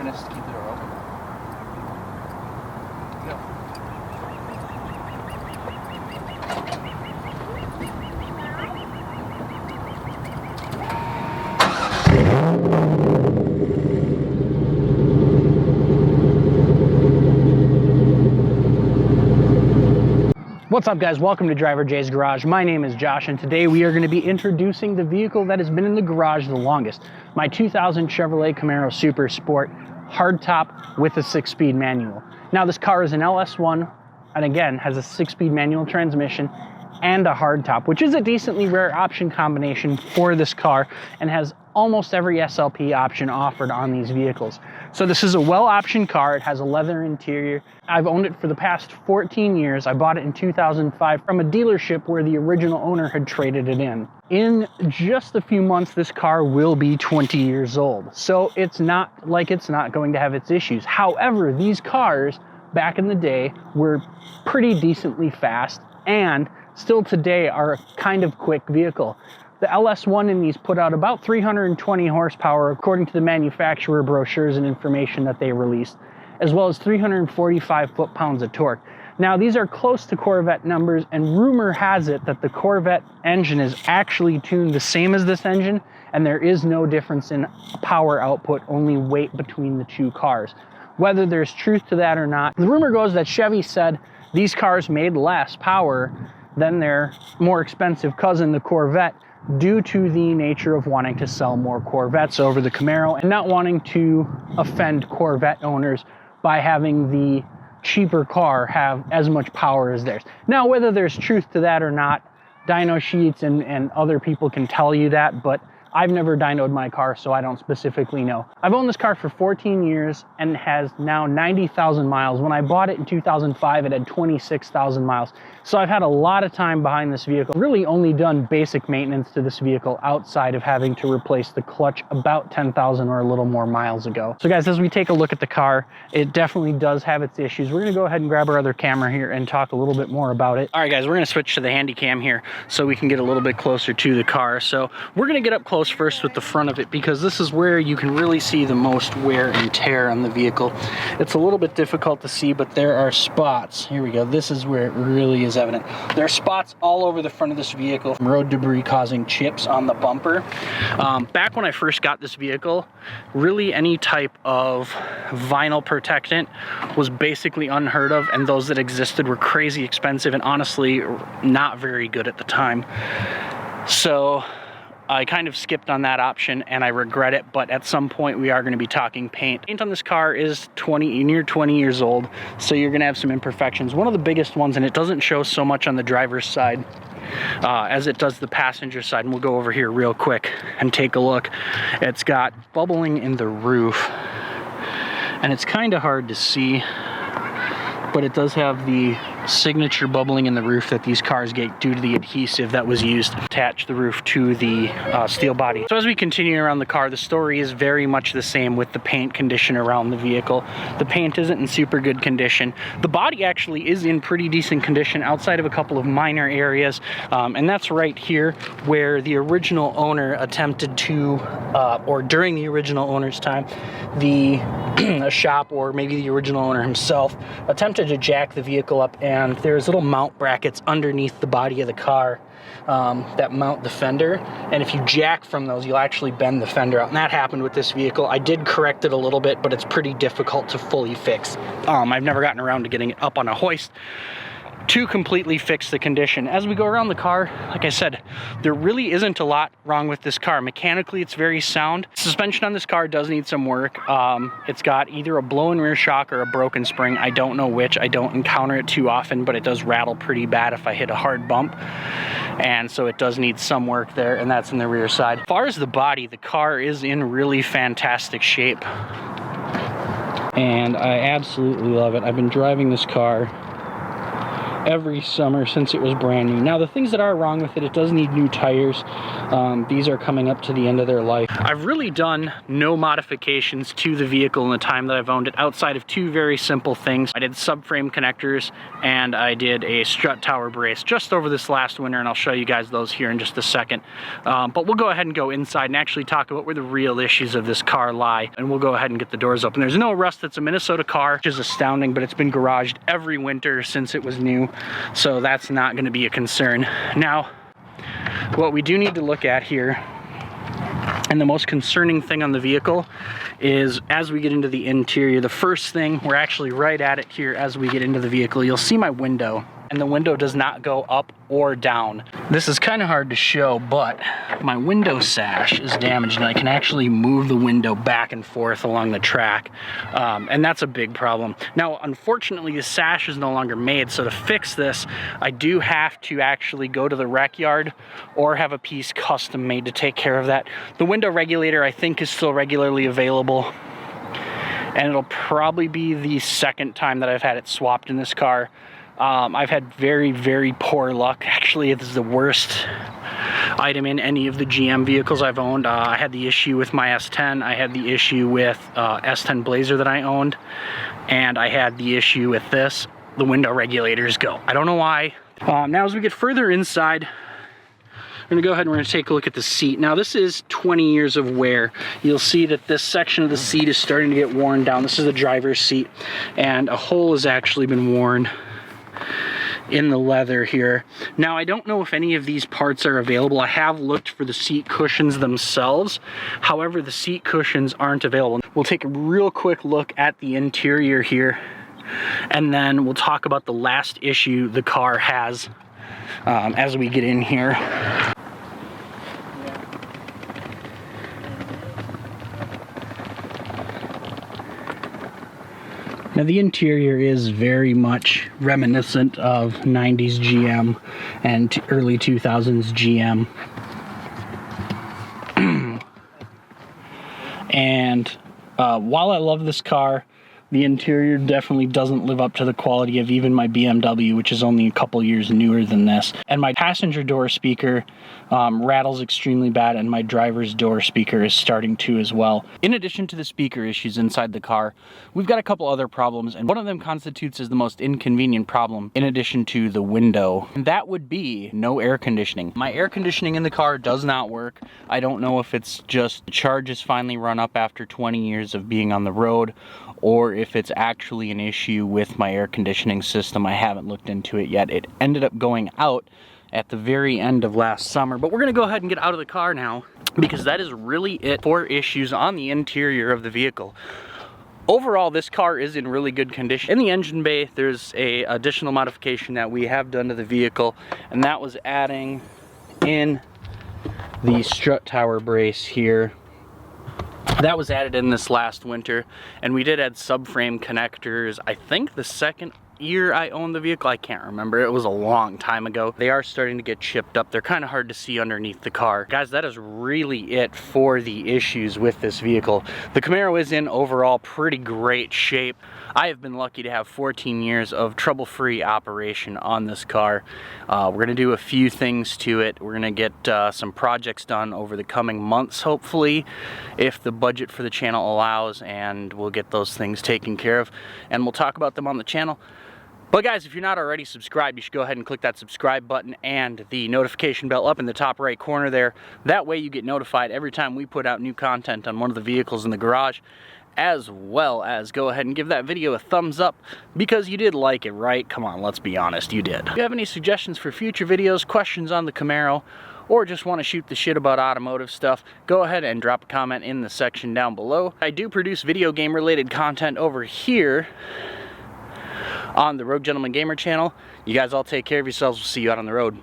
gonna keep the door open. Go. What's up, guys? Welcome to DriverJ's Garage. My name is Josh, and today we are going to be introducing the vehicle that has been in the garage the longest, my 2000 Chevrolet Camaro Super Sport hardtop with a 6-speed manual. Now, this car is an LS1, and again, has a 6-speed manual transmission and a hardtop, which is a decently rare option combination for this car and has almost every SLP option offered on these vehicles. So this is a well-optioned car. It has a leather interior. I've owned it for the past 14 years. I bought it in 2005 from a dealership where the original owner had traded it in. In just a few months, this car will be 20 years old. So it's not like it's not going to have its issues. However, these cars back in the day were pretty decently fast and still today are a kind of quick vehicle. The LS1 in these put out about 320 horsepower according to the manufacturer brochures and information that they released, as well as 345 foot-pounds of torque. Now, these are close to Corvette numbers, and rumor has it that the Corvette engine is actually tuned the same as this engine, and there is no difference in power output, only weight between the two cars. Whether there's truth to that or not, the rumor goes that Chevy said these cars made less power than their more expensive cousin, the Corvette, due to the nature of wanting to sell more Corvettes over the Camaro and not wanting to offend Corvette owners by having the cheaper car have as much power as theirs. Now, whether there's truth to that or not, dyno sheets and other people can tell you that, but I've never dynoed my car, so I don't specifically know. I've owned this car for 14 years and has now 90,000 miles. When I bought it in 2005, it had 26,000 miles. So I've had a lot of time behind this vehicle. Really only done basic maintenance to this vehicle outside of having to replace the clutch about 10,000 or a little more miles ago. So guys, as we take a look at the car, it definitely does have its issues. We're gonna go ahead and grab our other camera here and talk a little bit more about it. All right, guys, we're gonna switch to the handy cam here so we can get a little bit closer to the car. So we're gonna get up close first with the front of it because this is where you can really see the most wear and tear on the vehicle. It's a little bit difficult to see, but there are spots. Here we go. This is where it really is evident. There are spots all over the front of this vehicle from road debris causing chips on the bumper. Back when I first got this vehicle, really any type of vinyl protectant was basically unheard of, and those that existed were crazy expensive and honestly not very good at the time. So I kind of skipped on that option and I regret it, but at some point we are going to be talking paint. Paint on this car is near 20 years old, so you're going to have some imperfections. One of the biggest ones, and it doesn't show so much on the driver's side as it does the passenger side, and we'll go over here real quick and take a look. It's got bubbling in the roof, and it's kind of hard to see, but it does have the signature bubbling in the roof that these cars get due to the adhesive that was used to attach the roof to the steel body. So as we continue around the car, the story is very much the same with the paint condition around the vehicle. The paint isn't in super good condition. The body actually is in pretty decent condition outside of a couple of minor areas, and that's right here where the original owner attempted to, or during the original owner's time, the shop or maybe the original owner himself attempted to jack the vehicle up, and there's little mount brackets underneath the body of the car that mount the fender, and if you jack from those, you'll actually bend the fender out, and that happened with this vehicle. I did correct it a little bit, but it's pretty difficult to fully fix. I've never gotten around to getting it up on a hoist to completely fix the condition. As we go around the car, like I said, there really isn't a lot wrong with this car. Mechanically, it's very sound. Suspension on this car does need some work. It's got either a blown rear shock or a broken spring. I don't know which. I don't encounter it too often, but it does rattle pretty bad if I hit a hard bump. And so it does need some work there, and that's in the rear side. As far as the body, the car is in really fantastic shape, and I absolutely love it. I've been driving this car every summer since it was brand new. Now, the things that are wrong with it, it does need new tires. These are coming up to the end of their life. I've really done no modifications to the vehicle in the time that I've owned it, outside of two very simple things. I did subframe connectors and I did a strut tower brace just over this last winter, and I'll show you guys those here in just a second. But we'll go ahead and go inside and actually talk about where the real issues of this car lie, and we'll go ahead and get the doors open. There's no rust. It's a Minnesota car, which is astounding, but it's been garaged every winter since it was new, so that's not going to be a concern. Now, what we do need to look at here, and the most concerning thing on the vehicle, is as we get into the interior, the first thing, we're actually right at it here as we get into the vehicle, you'll see my window, and the window does not go up or down. This is kind of hard to show, but my window sash is damaged, and I can actually move the window back and forth along the track, and that's a big problem. Now, unfortunately, the sash is no longer made, so to fix this, I do have to actually go to the rec yard or have a piece custom made to take care of that. The window regulator, I think, is still regularly available, and it'll probably be the second time that I've had it swapped in this car. I've had very, very poor luck. Actually, this is the worst item in any of the GM vehicles I've owned. I had the issue with my S10. I had the issue with S10 Blazer that I owned. And I had the issue with this. The window regulators go. I don't know why. Now, as we get further inside, we're gonna go ahead and we're gonna take a look at the seat. Now, this is 20 years of wear. You'll see that this section of the seat is starting to get worn down. This is the driver's seat, and a hole has actually been worn in the leather here. Now, I don't know if any of these parts are available. I have looked for the seat cushions themselves. However, the seat cushions aren't available. We'll take a real quick look at the interior here, and then we'll talk about the last issue the car has as we get in here. Now, the interior is very much reminiscent of 90s GM and early 2000s GM. And while I love this car, the interior definitely doesn't live up to the quality of even my BMW, which is only a couple years newer than this. And my passenger door speaker rattles extremely bad, and my driver's door speaker is starting to as well. In addition to the speaker issues inside the car, we've got a couple other problems, and one of them constitutes as the most inconvenient problem in addition to the window, and that would be no air conditioning. My air conditioning in the car does not work. I don't know if it's just the charge is finally run up after 20 years of being on the road, or if it's actually an issue with my air conditioning system. I haven't looked into it yet. It ended up going out at the very end of last summer, but we're gonna go ahead and get out of the car now, because that is really it for issues on the interior of the vehicle. Overall, this car is in really good condition. In the engine bay, there's a additional modification that we have done to the vehicle, and that was adding in the strut tower brace here. That was added in this last winter, and we did add subframe connectors, I think the second year I owned the vehicle. I can't remember. It was a long time ago. They are starting to get chipped up. They're kind of hard to see underneath the car. Guys, that is really it for the issues with this vehicle. The Camaro is in overall pretty great shape. I have been lucky to have 14 years of trouble-free operation on this car. We're going to do a few things to it. We're going to get some projects done over the coming months, hopefully, if the budget for the channel allows, and we'll get those things taken care of, and we'll talk about them on the channel. But guys, if you're not already subscribed, you should go ahead and click that subscribe button and the notification bell up in the top right corner there. That way you get notified every time we put out new content on one of the vehicles in the garage, as well as go ahead and give that video a thumbs up because you did like it, right? Come on, let's be honest, you did. If you have any suggestions for future videos, questions on the Camaro, or just want to shoot the shit about automotive stuff, go ahead and drop a comment in the section down below. I do produce video game related content over here on the Rogue Gentleman Gamer channel. You guys all take care of yourselves. We'll see you out on the road.